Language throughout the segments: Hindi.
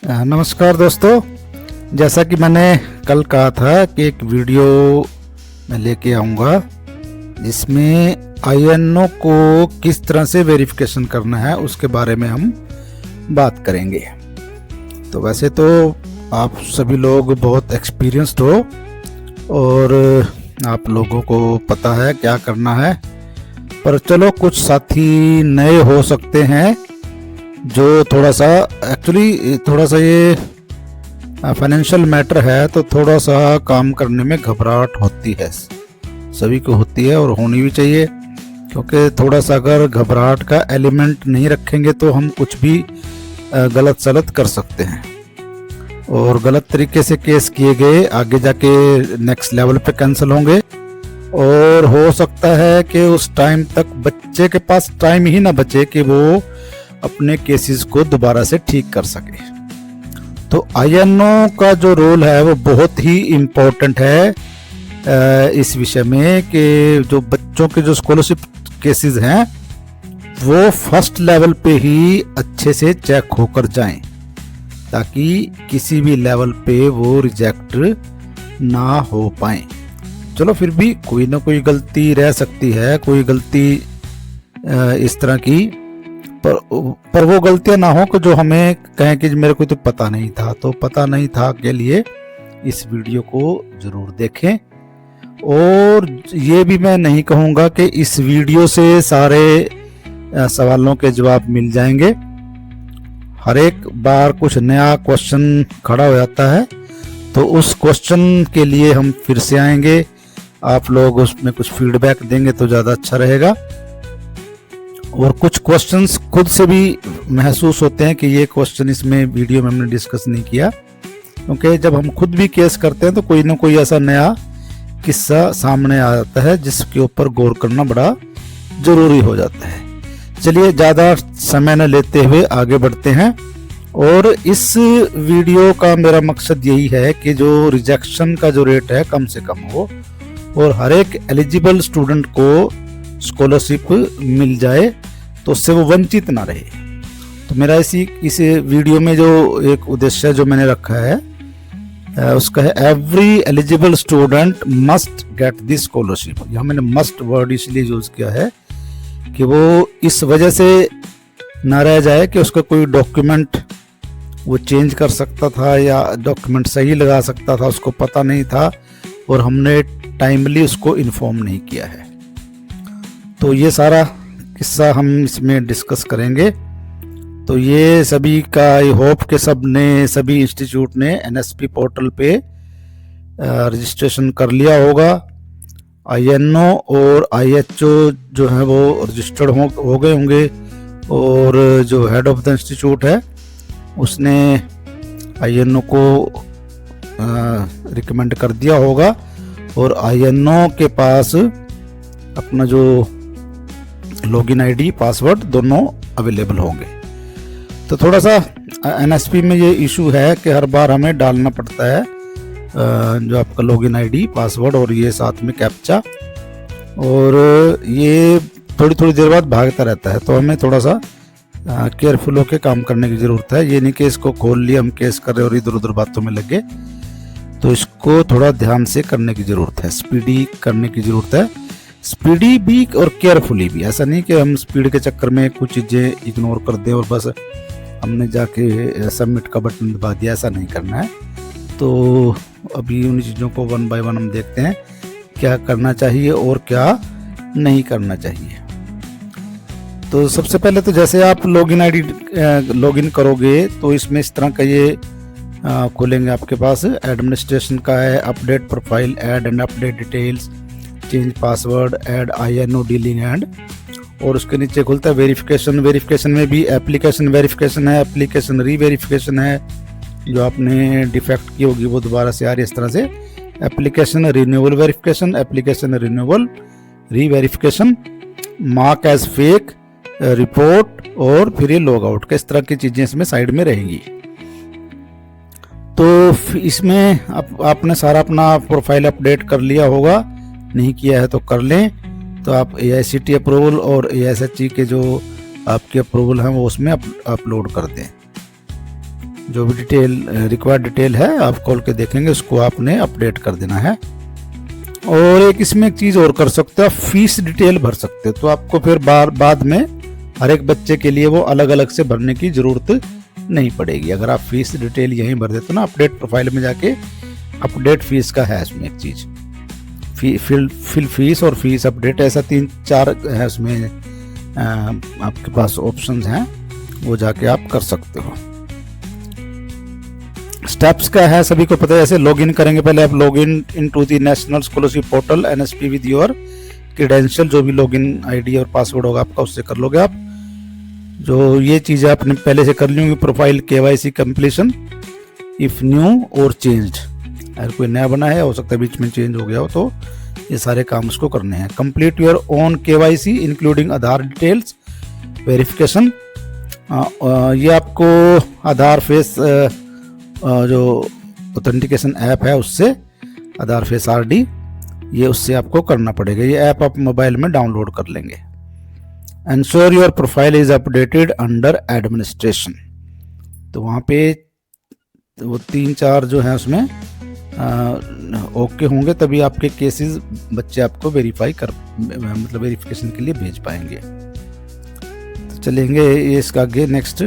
नमस्कार दोस्तों। जैसा कि मैंने कल कहा था कि एक वीडियो मैं लेके आऊँगा जिसमें आईएनओ को किस तरह से वेरिफिकेशन करना है उसके बारे में हम बात करेंगे। तो वैसे तो आप सभी लोग बहुत एक्सपीरियंस्ड हो और आप लोगों को पता है क्या करना है, पर चलो कुछ साथी नए हो सकते हैं जो थोड़ा सा ये फाइनेंशियल मैटर है, तो थोड़ा सा काम करने में घबराहट होती है, सभी को होती है और होनी भी चाहिए। क्योंकि थोड़ा सा अगर घबराहट का एलिमेंट नहीं रखेंगे तो हम कुछ भी गलत सलत कर सकते हैं और गलत तरीके से केस किए गए आगे जाके नेक्स्ट लेवल पे कैंसिल होंगे और हो सकता है कि उस टाइम तक बच्चे के पास टाइम ही ना बचे कि वो अपने केसेस को दोबारा से ठीक कर सके। तो आईएनओ का जो रोल है वो बहुत ही इम्पोर्टेंट है इस विषय में कि जो बच्चों के जो स्कॉलरशिप केसेस हैं वो फर्स्ट लेवल पे ही अच्छे से चेक होकर जाएं, ताकि किसी भी लेवल पे वो रिजेक्ट ना हो पाए। चलो फिर भी कोई ना कोई गलती रह सकती है, कोई गलती इस तरह की, पर वो गलतियां ना हो कि जो हमें कहें कि मेरे को तो पता नहीं था। तो पता नहीं था के लिए इस वीडियो को जरूर देखें। और ये भी मैं नहीं कहूँगा कि इस वीडियो से सारे सवालों के जवाब मिल जाएंगे। हर एक बार कुछ नया क्वेश्चन खड़ा हो जाता है, तो उस क्वेश्चन के लिए हम फिर से आएंगे। आप लोग उसमें कुछ फीडबैक देंगे तो ज़्यादा अच्छा रहेगा। और कुछ क्वेश्चंस खुद से भी महसूस होते हैं कि ये क्वेश्चन इसमें वीडियो में हमने डिस्कस नहीं किया, क्योंकि जब हम खुद भी केस करते हैं तो कोई ना कोई ऐसा नया किस्सा सामने आ जाता है जिसके ऊपर गौर करना बड़ा जरूरी हो जाता है। चलिए ज़्यादा समय न लेते हुए आगे बढ़ते हैं। और इस वीडियो का मेरा मकसद यही है कि जो रिजेक्शन का जो रेट है कम से कम हो और हर एक एलिजिबल स्टूडेंट को स्कॉलरशिप मिल जाए, तो उससे वो वंचित ना रहे। तो मेरा इस वीडियो में जो एक उद्देश्य जो मैंने रखा है उसका है every eligible student must get this scholarship. यहाँ मैंने मस्ट वर्ड इसलिए यूज किया है कि वो इस वजह से ना रह जाए कि उसका कोई डॉक्यूमेंट वो चेंज कर सकता था या डॉक्यूमेंट सही लगा सकता था, उसको पता नहीं था और हमने टाइमली उसको इन्फॉर्म नहीं किया है। तो ये सारा किस्सा हम इसमें डिस्कस करेंगे। तो ये सभी का आई होप के सभी इंस्टीट्यूट ने एनएसपी पोर्टल पे रजिस्ट्रेशन कर लिया होगा। आईएनओ और आईएचओ जो है वो रजिस्टर्ड हो गए होंगे और जो हेड ऑफ द इंस्टीट्यूट है उसने आईएनओ को रिकमेंड कर दिया होगा और आईएनओ के पास अपना जो लॉगिन आईडी पासवर्ड दोनों अवेलेबल होंगे। तो थोड़ा सा एनएसपी में ये इशू है कि हर बार हमें डालना पड़ता है जो आपका लॉगिन आईडी पासवर्ड और ये साथ में कैप्चा, और ये थोड़ी थोड़ी देर बाद भागता रहता है। तो हमें थोड़ा सा केयरफुल होकर काम करने की ज़रूरत है। ये नहीं कि इसको खोल लिया हम केस कर रहे और इधर उधर बातों में लगे, तो इसको थोड़ा ध्यान से करने की ज़रूरत है, स्पीडी करने की ज़रूरत है। स्पीडी भी और केयरफुली भी। ऐसा नहीं कि हम स्पीड के चक्कर में कुछ चीज़ें इग्नोर कर दें और बस हमने जाके सबमिट का बटन दबा दिया, ऐसा नहीं करना है। तो अभी उन चीज़ों को वन बाय वन हम देखते हैं क्या करना चाहिए और क्या नहीं करना चाहिए। तो सबसे पहले तो जैसे आप लॉगिन करोगे तो इसमें इस तरह का ये खोलेंगे। आपके पास एडमिनिस्ट्रेशन का है, update profile, add and update details, change password, add आईएनओ dealing and, और उसके नीचे खुलता है वेरिफिकेशन। वेरिफिकेशन में भी एप्लीकेशन वेरिफिकेशन है, एप्लीकेशन रीवेरिफिकेशन है, जो आपने डिफेक्ट की होगी वो दोबारा से आ रही है इस तरह से, application renewal verification, application renewal reverification, mark as fake, report, और फिर ये लॉग आउट का, इस तरह की चीज़ें इसमें साइड में रहेंगी। तो इसमें आपने सारा अपना प्रोफाइल अपडेट कर लिया होगा, नहीं किया है तो कर लें। तो आप AICTE अप्रूवल और ASHE के जो आपके अप्रूवल हैं वो उसमें अपलोड कर दें। जो भी डिटेल रिक्वायर्ड डिटेल है आप खोल के देखेंगे, उसको आपने अपडेट कर देना है। और एक इसमें एक चीज़ और कर सकते हो, आप फीस डिटेल भर सकते हो, तो आपको फिर बाद में हर एक बच्चे के लिए वो अलग अलग से भरने की ज़रूरत नहीं पड़ेगी। अगर आप फीस डिटेल यहीं भर देते हो ना, अपडेट प्रोफाइल में जाके अपडेट फीस का है इसमें एक चीज़, फिल फीस और फीस अपडेट, ऐसा 3-4 है उसमें आपके पास ऑप्शंस हैं, वो जाके आप कर सकते हो। स्टेप्स का है सभी को पता है। जैसे लॉगिन करेंगे, पहले आप login into the national scholarship portal NSP with your credential, जो भी लॉगिन आईडी और पासवर्ड होगा आपका उससे कर लोगे आप। जो ये चीज़ें आपने पहले से कर ली होंगी, profile KYC completion if new और चेंज्ड, अगर कोई नया बना है, हो सकता है बीच में चेंज हो गया हो, तो ये सारे काम उसको करने हैं। Complete your own KYC including Aadhaar details verification, ये आपको आधार फेस जो ऑथेंटिकेशन ऐप है उससे, आधार फेस RD, ये उससे आपको करना पड़ेगा। ये ऐप आप मोबाइल में डाउनलोड कर लेंगे। Ensure your profile is updated under administration, तो वहाँ पे वो 3-4 जो है उसमें ओके होंगे, तभी आपके केसेस बच्चे आपको वेरीफाई कर मतलब वेरिफिकेशन के लिए भेज पाएंगे। तो चलेंगे ये इसका आगे नेक्स्ट।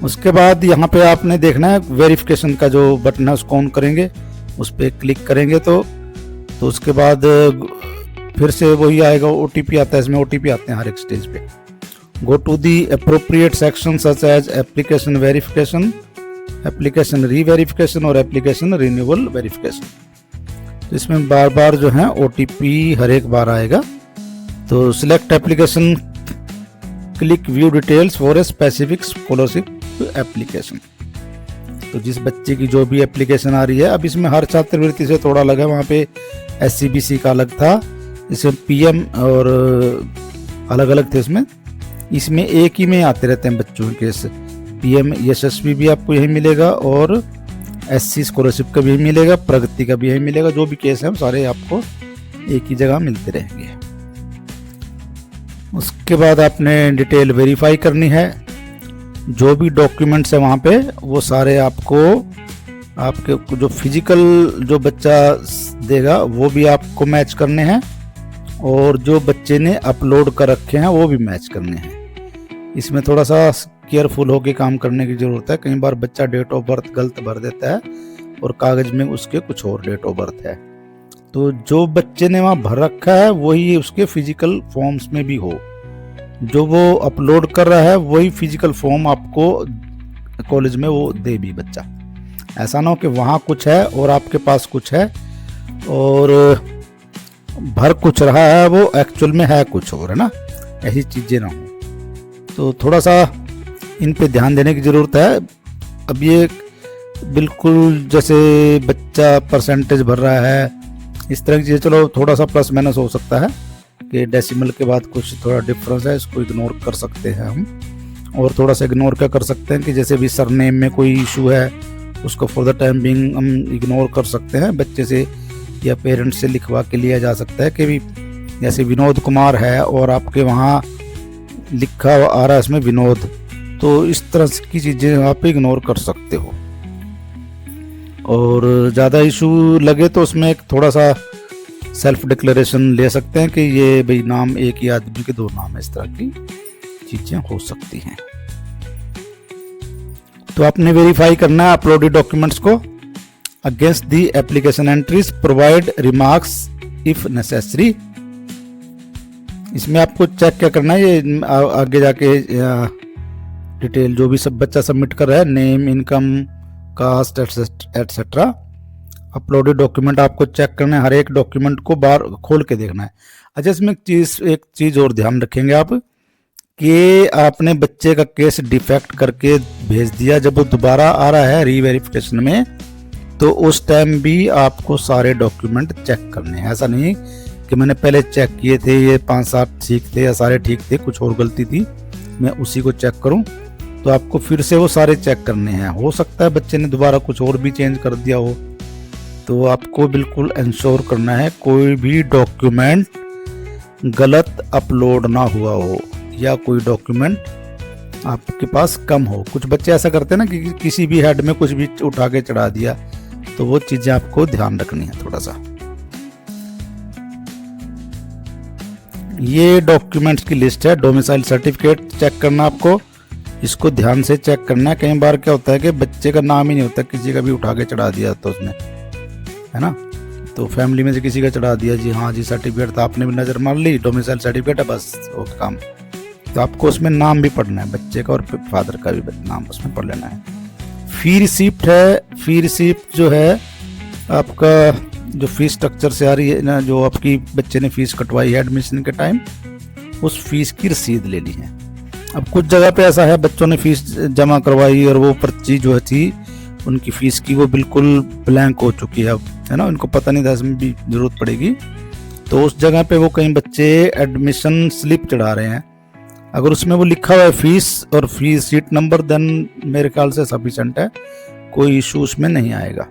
उसके बाद यहाँ पे आपने देखना है वेरिफिकेशन का जो बटन है उसको ऑन करेंगे, उस पर क्लिक करेंगे तो उसके बाद फिर से वही आएगा, OTP आता है, इसमें OTP आते हैं हर एक स्टेज पे। Go to the appropriate section such as application verification, application reverification और एप्लीकेशन रिन्यूअल वेरिफिकेशन। तो इसमें बार बार जो है OTP हर एक बार आएगा। तो select application, click view details for a specific scholarship application. तो जिस बच्चे की जो भी एप्लीकेशन आ रही है, अब इसमें हर छात्रवृत्ति से थोड़ा अलग है, वहाँ पे SCBC का अलग था, इसमें PM और अलग अलग थे इसमें एक ही में आते रहते हैं बच्चों के केस। PM यशस्वी भी आपको यही मिलेगा और SC स्कॉलरशिप का भी यही मिलेगा, प्रगति का भी यही मिलेगा, जो भी केस है सारे आपको एक ही जगह मिलते रहेंगे। उसके बाद आपने डिटेल वेरीफाई करनी है, जो भी डॉक्यूमेंट्स है वहाँ पे वो सारे आपके जो फिजिकल जो बच्चा देगा वो भी आपको मैच करने हैं, और जो बच्चे ने अपलोड कर रखे हैं वो भी मैच करने हैं। इसमें थोड़ा सा केयरफुल होकर काम करने की ज़रूरत है। कई बार बच्चा डेट ऑफ बर्थ गलत भर देता है और कागज़ में उसके कुछ और डेट ऑफ बर्थ है, तो जो बच्चे ने वहाँ भर रखा है वही उसके फिजिकल फॉर्म्स में भी हो, जो वो अपलोड कर रहा है वही फिजिकल फॉर्म आपको कॉलेज में वो दे भी बच्चा। ऐसा ना हो कि वहाँ कुछ है और आपके पास कुछ है और भर कुछ रहा है वो एक्चुअल में है कुछ और, है ना, ऐसी चीज़ें ना हो। तो थोड़ा सा इन पे ध्यान देने की ज़रूरत है। अब ये बिल्कुल जैसे बच्चा परसेंटेज भर रहा है, इस तरह की चीज़ें, चलो थोड़ा सा प्लस माइनस हो सकता है कि डेसिमल के बाद कुछ थोड़ा डिफरेंस है, इसको इग्नोर कर सकते हैं हम। और थोड़ा सा इग्नोर क्या कर सकते हैं कि जैसे भी सरनेम में कोई इशू है उसको फॉर द टाइम बिंग हम इग्नोर कर सकते हैं, बच्चे से या पेरेंट्स से लिखवा के लिया जा सकता है कि भी जैसे विनोद कुमार है और आपके वहाँ लिखा आ रहा है इसमें विनोद, तो इस तरह की चीज़ें आप इग्नोर कर सकते हो। और ज़्यादा इशू लगे तो उसमें एक थोड़ा सा सेल्फ डिक्लेरेशन ले सकते हैं कि ये भाई नाम एक ही आदमी के 2 नाम है, इस तरह की चीज़ें हो सकती हैं। तो आपने वेरीफाई करना है अपलोडेड डॉक्यूमेंट्स को against the application entries, provide remarks if necessary. इसमें आपको चेक क्या करना है, ये आगे जाके डिटेल जो भी सब बच्चा सबमिट कर रहा है, name, income, caste etcetera, uploaded document आपको चेक करना है, हर एक डॉक्यूमेंट को बार खोल के देखना है। अच्छा, इसमें एक चीज़ और ध्यान रखेंगे आप कि आपने बच्चे का केस डिफेक्ट करके भेज दिया, जब वो दोबारा आ रहा है रीवेरिफिकेशन में तो उस टाइम भी आपको सारे डॉक्यूमेंट चेक करने हैं। ऐसा नहीं कि मैंने पहले चेक किए थे, ये 5-7 ठीक थे या सारे ठीक थे, कुछ और गलती थी, मैं उसी को चेक करूं, तो आपको फिर से वो सारे चेक करने हैं। हो सकता है बच्चे ने दोबारा कुछ और भी चेंज कर दिया हो, तो आपको बिल्कुल इंश्योर करना है कोई भी डॉक्यूमेंट गलत अपलोड ना हुआ हो या कोई डॉक्यूमेंट आपके पास कम हो। कुछ बच्चे ऐसा करते हैं ना कि किसी भी हेड में कुछ भी उठा के चढ़ा दिया, तो वो चीजें आपको ध्यान रखनी है थोड़ा सा। ये डॉक्यूमेंट्स की लिस्ट है। डोमिसाइल सर्टिफिकेट चेक करना आपको, इसको ध्यान से चेक करना है। कई बार क्या होता है कि बच्चे का नाम ही नहीं होता, किसी का भी उठा के चढ़ा दिया तो उसने, है ना, तो फैमिली में से किसी का चढ़ा दिया, जी हाँ जी सर्टिफिकेट था, आपने भी नज़र मार ली डोमिसाइल सर्टिफिकेट है, बस वो काम। तो आपको उसमें नाम भी पढ़ना है बच्चे का और फादर का भी नाम उसमें पढ़ लेना है। फी रिसिप्ट है। फी रिसिप्ट जो है आपका जो फीस स्ट्रक्चर से आ रही है ना, जो आपकी बच्चे ने फीस कटवाई है एडमिशन के टाइम, उस फीस की रसीद लेनी है। अब कुछ जगह पे ऐसा है बच्चों ने फीस जमा करवाई और वो पर्ची जो थी उनकी फीस की वो बिल्कुल ब्लैंक हो चुकी है, है ना, उनको पता नहीं था इसमें भी जरूरत पड़ेगी, तो उस जगह पे वो कई बच्चे एडमिशन स्लिप चढ़ा रहे हैं। अगर उसमें वो लिखा हुआ है फीस और फीस सीट नंबर, देन मेरे ख्याल से सफिशिएंट है, कोई इशू उसमें नहीं आएगा।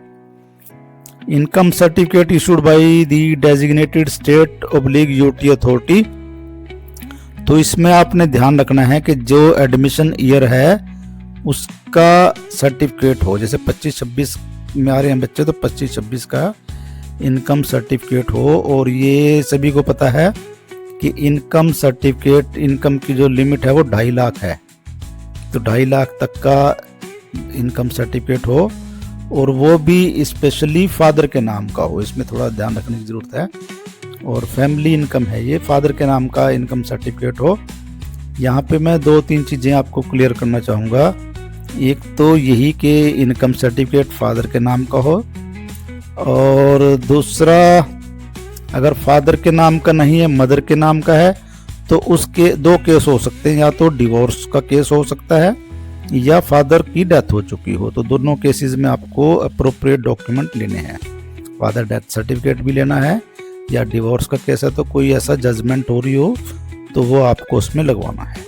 Income certificate issued by the designated state oblique UT authority. तो इसमें आपने ध्यान रखना है कि जो एडमिशन ईयर है उसका सर्टिफिकेट हो, जैसे 25-26 में आ रहे हैं बच्चे तो 25-26 का इनकम सर्टिफिकेट हो। और ये सभी को पता है कि इनकम सर्टिफिकेट, इनकम की जो लिमिट है वो 2.5 लाख है, तो 2.5 लाख तक का इनकम सर्टिफिकेट हो और वो भी स्पेशली फादर के नाम का हो, इसमें थोड़ा ध्यान रखने की ज़रूरत है। और फैमिली इनकम है ये, फादर के नाम का इनकम सर्टिफिकेट हो। यहाँ पे मैं 2-3 चीज़ें आपको क्लियर करना चाहूँगा। एक तो यही कि इनकम सर्टिफिकेट फादर के नाम का हो, और दूसरा अगर फादर के नाम का नहीं है, मदर के नाम का है, तो उसके 2 केस हो सकते हैं, या तो डिवोर्स का केस हो सकता है या फादर की डेथ हो चुकी हो। तो दोनों केसेस में आपको अप्रोप्रिएट डॉक्यूमेंट लेने हैं, फादर डेथ सर्टिफिकेट भी लेना है, या डिवोर्स का केस है तो कोई ऐसा जजमेंट हो रही हो तो वो आपको उसमें लगवाना है।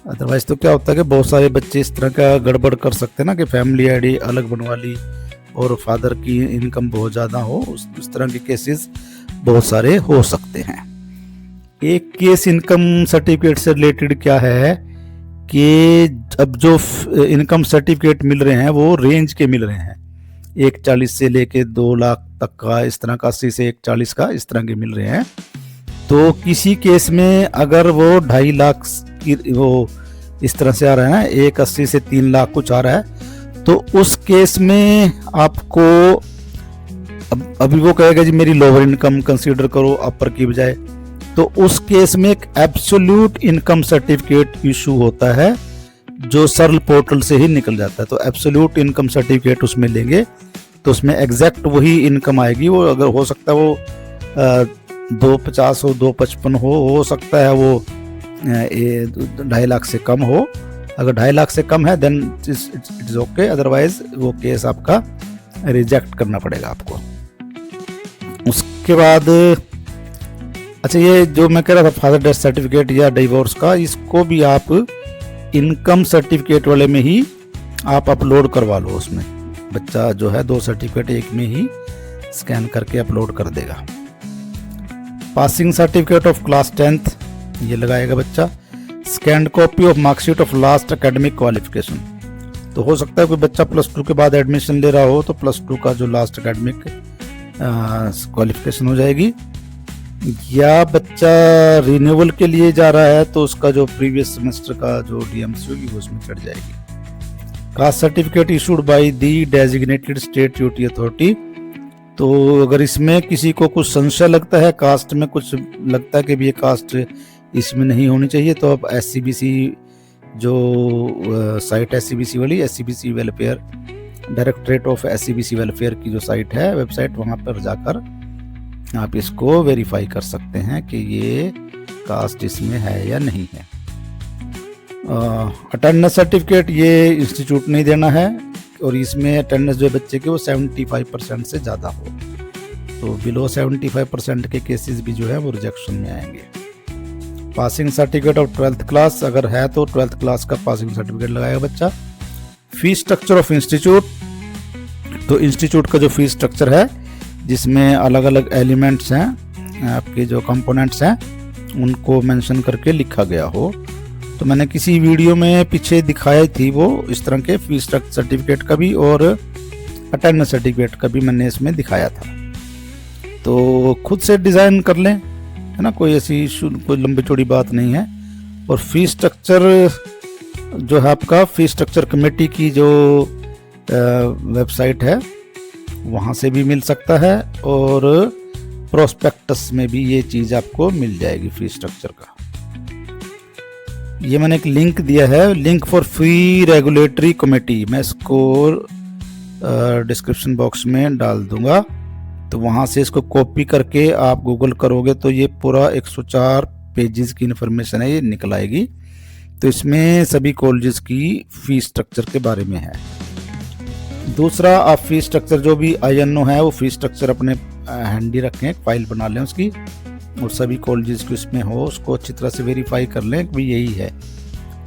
अदरवाइज तो क्या होता है कि बहुत सारे बच्चे इस तरह का गड़बड़ कर सकते हैं ना, कि फैमिली आईडी अलग बनवा ली और फादर की इनकम बहुत ज़्यादा हो, उस तरह के केसेस बहुत सारे हो सकते हैं। एक केस इनकम सर्टिफिकेट से रिलेटेड क्या है कि अब जो इनकम सर्टिफिकेट मिल रहे हैं वो रेंज के मिल रहे हैं, 140 से लेके 2 लाख तक का, इस तरह का 80 से 140 का, इस तरह के मिल रहे हैं। तो किसी केस में अगर वो 2.5 लाख की वो इस तरह से आ रहा है ना, 180 से 3 लाख कुछ आ रहा है, तो उस केस में आपको अभी वो कहेगा जी मेरी लोअर इनकम कंसीडर करो अपर की बजाय, तो उस केस में एक एब्सोल्यूट इनकम सर्टिफिकेट इशू होता है जो सरल पोर्टल से ही निकल जाता है। तो एब्सोल्यूट इनकम सर्टिफिकेट उसमें लेंगे तो उसमें एग्जैक्ट वही इनकम आएगी। वो अगर हो सकता है वो 250 हो, 255 हो सकता है वो 2.5 लाख से कम हो। अगर 2.5 लाख से कम है then it is okay, otherwise वो केस आपका रिजेक्ट करना पड़ेगा आपको। उसके बाद अच्छा, ये जो मैं कह रहा था फादर डेथ सर्टिफिकेट या डिवोर्स का, इसको भी आप इनकम सर्टिफिकेट वाले में ही आप अपलोड करवा लो। उसमें बच्चा जो है 2 सर्टिफिकेट एक में ही स्कैन करके अपलोड कर देगा। Passing certificate of class 10th ये लगाएगा बच्चा। Scanned copy of marksheet of last academic qualification, तो हो सकता है कोई बच्चा +2 के बाद एडमिशन ले रहा हो तो +2 का जो लास्ट एकेडमिक क्वालिफिकेशन हो जाएगी, या बच्चा रिन्यूअल के लिए जा रहा है तो उसका जो प्रीवियस सेमेस्टर का जो DMC होगी वो उसमें चढ़ जाएगी। Caste certificate issued by the designated state duty authority, तो अगर इसमें किसी को कुछ संशय लगता है, कास्ट में कुछ लगता है कि भी ये कास्ट इसमें नहीं होनी चाहिए, तो अब SCBC जो साइट SCBC वाली SCBC welfare, directorate of SCBC welfare की जो साइट है, वेबसाइट, वहाँ पर जाकर आप इसको वेरीफाई कर सकते हैं कि ये कास्ट इसमें है या नहीं है। अटेंडेंस सर्टिफिकेट ये इंस्टीट्यूट नहीं देना है, और इसमें अटेंडेंस जो बच्चे के वो 75% से ज़्यादा हो, तो बिलो 75% के केसेस भी जो है वो रिजेक्शन में आएंगे। Passing certificate of 12th class अगर है तो 12th क्लास का पासिंग सर्टिफिकेट लगाएगा बच्चा। फीस स्ट्रक्चर ऑफ इंस्टीट्यूट, तो इंस्टीट्यूट का जो फीस स्ट्रक्चर है जिसमें अलग अलग एलिमेंट्स हैं, आपके जो कंपोनेंट्स हैं उनको मेंशन करके लिखा गया हो, तो मैंने किसी वीडियो में पीछे दिखाई थी वो इस तरह के फीस सर्टिफिकेट का भी और अटेंडेंस सर्टिफिकेट का भी मैंने इसमें दिखाया था। तो खुद से डिज़ाइन कर लें, है ना, कोई ऐसी कोई लंबी चौड़ी बात नहीं है। और फीस स्ट्रक्चर जो है आपका फीस स्ट्रक्चर कमेटी की जो वेबसाइट है वहाँ से भी मिल सकता है और प्रोस्पेक्टस में भी ये चीज़ आपको मिल जाएगी फीस स्ट्रक्चर का। ये मैंने एक लिंक दिया है, link for free regulatory committee, मैं इसको डिस्क्रिप्शन बॉक्स में डाल दूंगा। तो वहाँ से इसको कॉपी करके आप गूगल करोगे तो ये पूरा 104 पेजेस की इन्फॉर्मेशन है, ये निकल आएगी। तो इसमें सभी कॉलेजेस की फीस स्ट्रक्चर के बारे में है। दूसरा, आप फीस स्ट्रक्चर जो भी INO है वो फीस स्ट्रक्चर अपने हैंडी रखें, फाइल बना लें उसकी, और सभी कॉलेजेस को इसमें हो उसको अच्छी तरह से वेरीफाई कर लें कि यही है।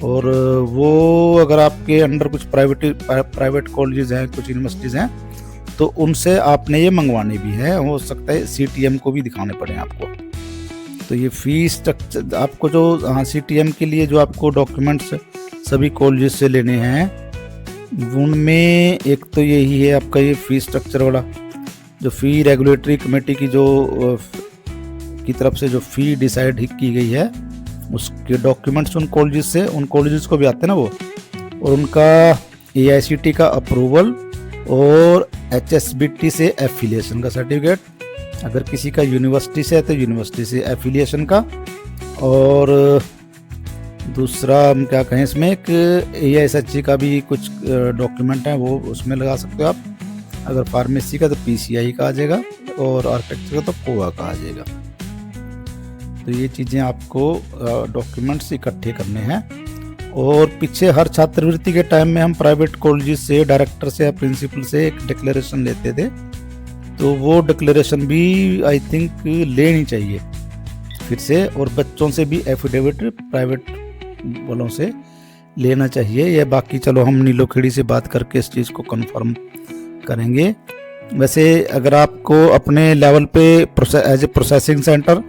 और वो अगर आपके अंडर कुछ प्राइवेट कॉलेजेस हैं, कुछ यूनिवर्सिटीज़ हैं, तो उनसे आपने ये मंगवाने भी है, हो सकता है CTM को भी दिखाने पड़े आपको। तो ये फीस स्ट्रक्चर आपको जो CTM के लिए जो आपको डॉक्यूमेंट्स सभी कॉलेजेस से लेने हैं उनमें एक तो यही है आपका ये फीस स्ट्रक्चर वाला, जो फी रेगुलेटरी कमेटी की जो की तरफ से जो फ़ी डिसाइड की गई है उसके डॉक्यूमेंट्स उन कॉलेजेस को भी आते हैं ना वो, और उनका AICT का अप्रूवल और HSBT से एफिलिएशन का सर्टिफिकेट, अगर किसी का यूनिवर्सिटी से है तो यूनिवर्सिटी से एफिलिएशन का, और दूसरा हम क्या कहें इसमें एक AISHE का भी कुछ डॉक्यूमेंट है वो उसमें लगा सकते हो आप। अगर फार्मेसी का तो PCI का आ जाएगा और आर्किटेक्चर का तो POA का आ जाएगा। तो ये चीज़ें आपको डॉक्यूमेंट्स इकट्ठे करने हैं। और पीछे हर छात्रवृत्ति के टाइम में हम प्राइवेट कॉलेजेस से डायरेक्टर से या प्रिंसिपल से एक डिक्लेरेशन लेते थे, तो वो डिक्लेरेशन भी आई थिंक लेनी चाहिए फिर से, और बच्चों से भी एफिडेविट प्राइवेट वालों से लेना चाहिए। या बाकी चलो हम नीलोखेड़ी से बात करके इस चीज़ को कंफर्म करेंगे। वैसे अगर आपको अपने लेवल पे एज ए प्रोसेसिंग सेंटर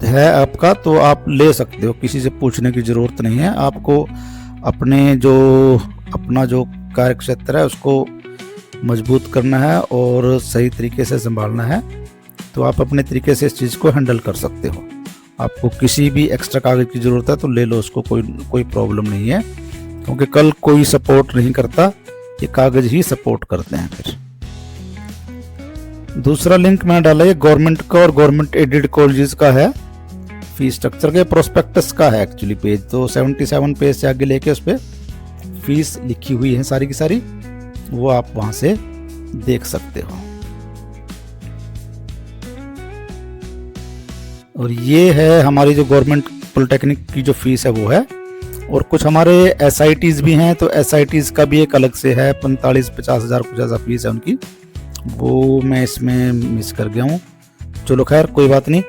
है आपका तो आप ले सकते हो, किसी से पूछने की ज़रूरत नहीं है। आपको अपना जो कार्य क्षेत्र है उसको मजबूत करना है और सही तरीके से संभालना है, तो आप अपने तरीके से इस चीज़ को हैंडल कर सकते हो। आपको किसी भी एक्स्ट्रा कागज़ की ज़रूरत है तो ले लो उसको, कोई प्रॉब्लम नहीं है, क्योंकि कल कोई सपोर्ट नहीं करता, ये कागज़ ही सपोर्ट करते हैं। फिर दूसरा लिंक मैंने डाला है गवर्नमेंट का और गवर्नमेंट एडेड कॉलेजेस का है, फीस स्ट्रक्चर के प्रोस्पेक्टस का है एक्चुअली पेज, तो 77 पेज से आगे लेके उस पर फीस लिखी हुई है सारी की सारी, वो आप वहां से देख सकते हो। और ये है हमारी जो गवर्नमेंट पॉलिटेक्निक की जो फीस है वो है। और कुछ हमारे SITs भी हैं, तो SITs का भी एक अलग से है, 45-50 हज़ार कुछ ऐसा फीस है उनकी, वो मैं इसमें मिस कर गया हूँ। चलो खैर कोई बात नहीं।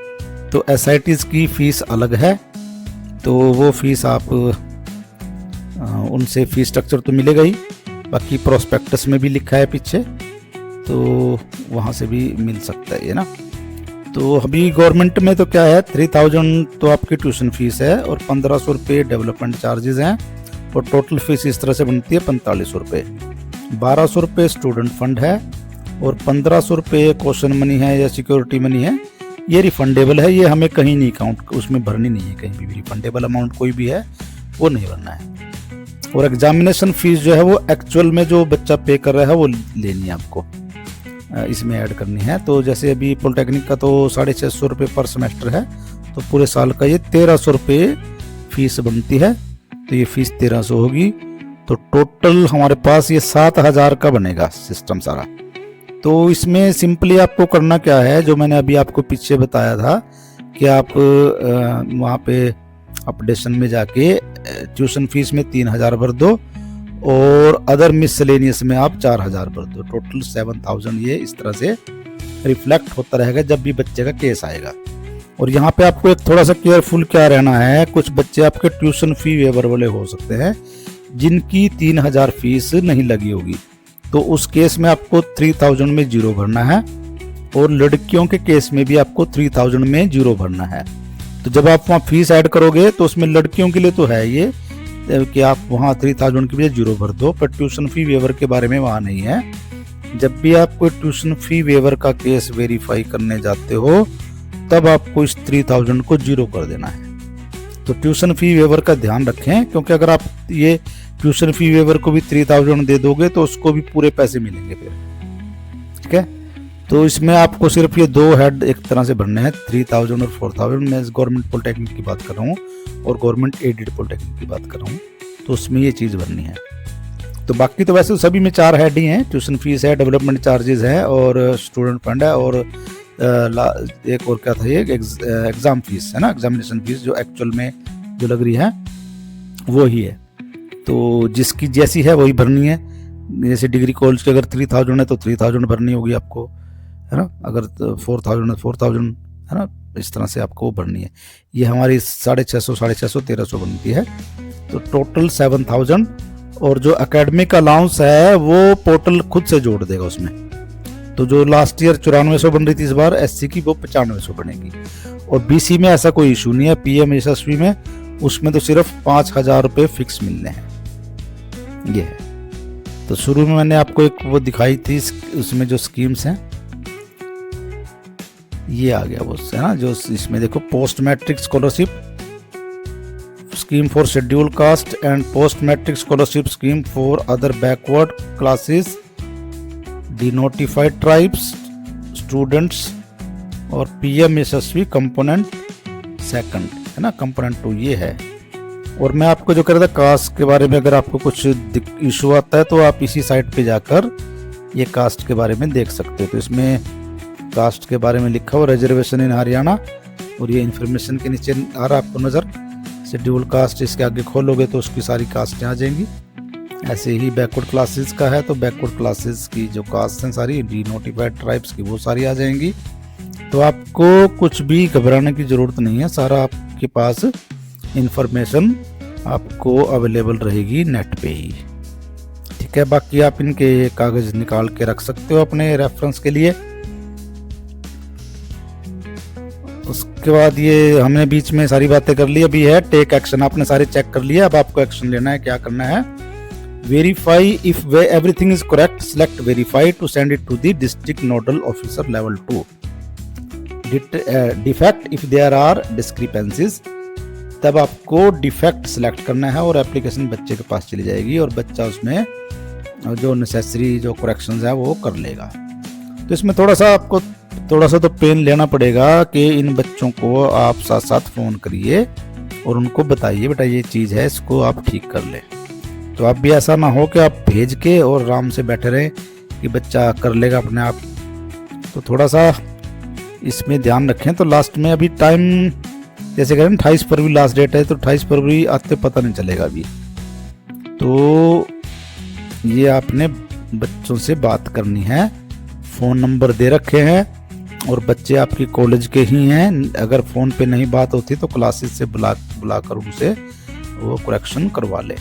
तो SITs की फ़ीस अलग है, तो वो फीस आप उनसे फीस स्ट्रक्चर तो मिलेगा ही, बाकी प्रोस्पेक्टस में भी लिखा है पीछे, तो वहाँ से भी मिल सकता है ना। तो अभी गवर्नमेंट में तो क्या है, 3000 तो आपकी ट्यूशन फीस है और 1500 रुपये डेवलपमेंट चार्जेस हैं, और टोटल फीस इस तरह से बनती है 4500 रुपये। 1200 रुपये स्टूडेंट फंड है और 1500 रुपये क्वेश्चन मनी है या सिक्योरिटी मनी है, ये रिफंडेबल है, ये हमें कहीं नहीं काउंट उसमें भरनी नहीं है, कहीं भी रिफंडेबल अमाउंट कोई भी है वो नहीं भरना है। और एग्जामिनेशन फीस जो है वो एक्चुअल में जो बच्चा पे कर रहा है वो लेनी है आपको, इसमें ऐड करनी है। तो जैसे अभी पॉलिटेक्निक का तो 650 रुपये पर सेमेस्टर है, तो पूरे साल का ये 1300 रुपये फीस बनती है, तो ये फीस 1300 होगी, तो टोटल हमारे पास ये 7000 का बनेगा सिस्टम सारा। तो इसमें सिंपली आपको करना क्या है, जो मैंने अभी आपको पीछे बताया था कि आप वहाँ पे अपडेशन में जाके ट्यूशन फीस में 3000 भर दो और अदर मिसलेनियस में आप 4000 भर दो, टोटल 7000 ये इस तरह से रिफ्लेक्ट होता रहेगा जब भी बच्चे का केस आएगा। और यहाँ पे आपको एक थोड़ा सा केयरफुल क्या रहना है, कुछ बच्चे आपके ट्यूशन फी वेवर वाले हो सकते हैं जिनकी 3000 फीस नहीं लगी होगी, तो उस केस में आपको 3000 में 0 भरना है, और लड़कियों के केस में भी आपको 3000 में 0 भरना है। तो जब आप वहाँ फीस ऐड करोगे तो उसमें लड़कियों के लिए तो है ये कि आप वहाँ 3000 की बजाय 0 भर दो, पर ट्यूशन फी वेवर के बारे में वहाँ नहीं है। जब भी आप कोई ट्यूशन फी वेवर का केस वेरीफाई करने जाते हो तब आपको इस 3000 को 0 कर देना है। तो ट्यूशन फी वेवर का ध्यान रखें, क्योंकि अगर आप ये ट्यूशन फी वेवर को भी 3000 दे दोगे तो उसको भी पूरे पैसे मिलेंगे फिर, ठीक है। तो इसमें आपको सिर्फ ये 2 हेड एक तरह से भरने हैं, 3000 और 4000। मैं गवर्नमेंट पॉलिटेक्निक की बात कर रहा हूँ और गवर्नमेंट एडेड पॉलिटेक्निक की बात कर रहा हूँ, तो उसमें ये चीज़ भरनी है। तो बाकी तो वैसे सभी में 4 हेड ही हैं, ट्यूशन फीस है, डेवलपमेंट चार्जेस है और स्टूडेंट फंड है और एक और क्या था ये एग्ज़ाम फीस है ना, एग्जामिनेशन फीस जो एक्चुअल में जो लग रही है वो ही है। तो जिसकी जैसी है वही भरनी है। जैसे डिग्री कॉलेज के अगर 3000 है तो 3000 भरनी होगी आपको, है ना। अगर 4000 है 4000, है ना, इस तरह से आपको भरनी है। ये हमारी 650 1300 बनती है, तो टोटल 7000। और जो एकेडमिक अलाउंस है वो पोर्टल खुद से जोड़ देगा उसमें। तो जो लास्ट ईयर 9400 बन रही थी, इस बार एससी की वो 9500 बनेगी। और बीसी में ऐसा कोई इशू नहीं है, पीएम यशस्वी में उसमें तो सिर्फ 5000 रुपये फिक्स मिलने हैं, ये है। तो शुरू में मैंने आपको एक वो दिखाई थी, उसमें जो स्कीम्स हैं ये आ गया वो, है ना, जो इसमें देखो post matric scholarship scheme for schedule caste and post matric scholarship scheme for other backward classes, denotified tribes students और पीएम यशस्वी कंपोनेंट सेकंड, है ना, कंपोनेंट 2 ये है। और मैं आपको जो कह रहा था कास्ट के बारे में, अगर आपको कुछ इशू आता है तो आप इसी साइट पे जाकर ये कास्ट के बारे में देख सकते हो। तो इसमें कास्ट के बारे में लिखा हुआ रिजर्वेशन इन हरियाणा, और ये इन्फॉर्मेशन के नीचे आ रहा आपको नज़र, शेड्यूल कास्ट, इसके आगे खोलोगे तो उसकी सारी कास्टें आ जाएंगी। ऐसे ही बैकवर्ड क्लासेस का है तो बैकवर्ड क्लासेस की जो कास्ट हैं सारी, डिनोटिफाइड ट्राइब्स की वो सारी आ जाएंगी। तो आपको कुछ भी घबराने की ज़रूरत नहीं है, सारा आपके पास इंफॉर्मेशन आपको अवेलेबल रहेगी नेट पे ही, ठीक है। बाकी आप इनके कागज़ निकाल के रख सकते हो अपने रेफरेंस के लिए। उसके बाद ये हमने बीच में सारी बातें कर ली, अभी है टेक एक्शन। आपने सारे चेक कर लिया, अब आपको एक्शन लेना है। क्या करना है? Verify if everything is correct, select verify to send it to the district nodal officer level 2। Defect if there are discrepancies, तब आपको डिफेक्ट सेलेक्ट करना है और एप्लीकेशन बच्चे के पास चली जाएगी और बच्चा उसमें जो नेसेसरी जो करेक्शंस है वो कर लेगा। तो इसमें थोड़ा सा तो पेन लेना पड़ेगा कि इन बच्चों को आप साथ साथ फ़ोन करिए और उनको बताइए बेटा ये चीज़ है, इसको आप ठीक कर ले। तो आप भी ऐसा ना हो कि आप भेज के और आराम से बैठे रहें कि बच्चा कर लेगा अपने आप। तो थोड़ा सा इसमें ध्यान रखें। तो लास्ट में अभी टाइम जैसे करें 28 फरवरी लास्ट डेट है, तो 28 फरवरी आते पता नहीं चलेगा अभी। तो ये आपने बच्चों से बात करनी है, फ़ोन नंबर दे रखे हैं और बच्चे आपकी कॉलेज के ही हैं। अगर फ़ोन पे नहीं बात होती तो क्लासेस से बुलाकर उनसे वो करेक्शन करवा ले।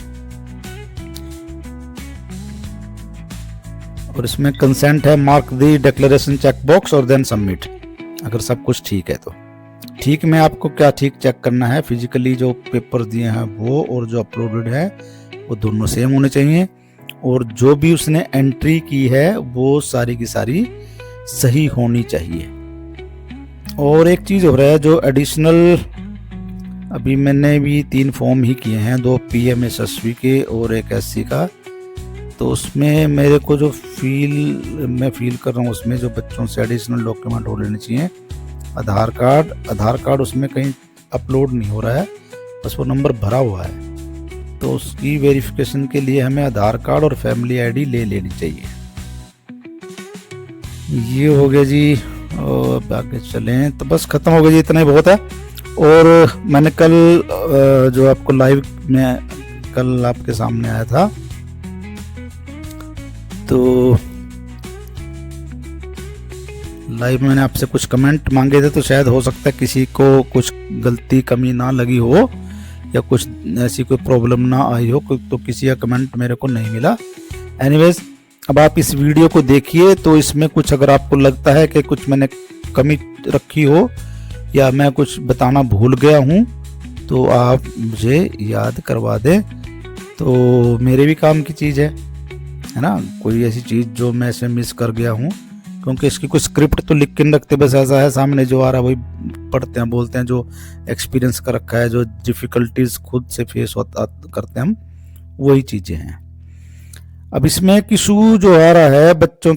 और इसमें कंसेंट है, mark the declaration check box और देन सबमिट, अगर सब कुछ ठीक है तो। ठीक में आपको क्या ठीक चेक करना है, फिजिकली जो पेपर दिए हैं वो और जो अपलोडेड है वो दोनों सेम होने चाहिए, और जो भी उसने एंट्री की है वो सारी की सारी सही होनी चाहिए। और एक चीज़ हो रहा है जो एडिशनल, अभी मैंने भी 3 फॉर्म ही किए हैं, 2 पीएम यशस्वी के और एक एससी का। तो उसमें मेरे को जो मैं फील कर रहा हूँ उसमें जो बच्चों से एडिशनल डॉक्यूमेंट हो लेने चाहिए। आधार कार्ड उसमें कहीं अपलोड नहीं हो रहा है, बस वो नंबर भरा हुआ है। तो उसकी वेरिफिकेशन के लिए हमें आधार कार्ड और फैमिली आईडी ले लेनी चाहिए। ये हो गया जी, और आगे चलें तो बस ख़त्म हो गया जी, इतना ही बहुत है। और मैंने कल जो आपको लाइव में कल आपके सामने आया था, तो लाइव मैंने आपसे कुछ कमेंट मांगे थे, तो शायद हो सकता है किसी को कुछ गलती कमी ना लगी हो या कुछ ऐसी कोई प्रॉब्लम ना आई हो, तो किसी का कमेंट मेरे को नहीं मिला। एनीवेज, अब आप इस वीडियो को देखिए, तो इसमें कुछ अगर आपको लगता है कि कुछ मैंने कमी रखी हो या मैं कुछ बताना भूल गया हूँ तो आप मुझे याद करवा दें, तो मेरे भी काम की चीज़ है ना। कोई ऐसी चीज़ जो मैं ऐसे मिस कर गया हूँ, क्योंकि इसकी कोई स्क्रिप्ट तो लिख के नहीं रखते, बस ऐसा है सामने जो आ रहा है वही पढ़ते हैं बोलते हैं, जो एक्सपीरियंस कर रखा है, जो डिफ़िकल्टीज खुद से फेस होता करते हैं हम, वही चीज़ें हैं। अब इसमें किशु जो आ रहा है बच्चों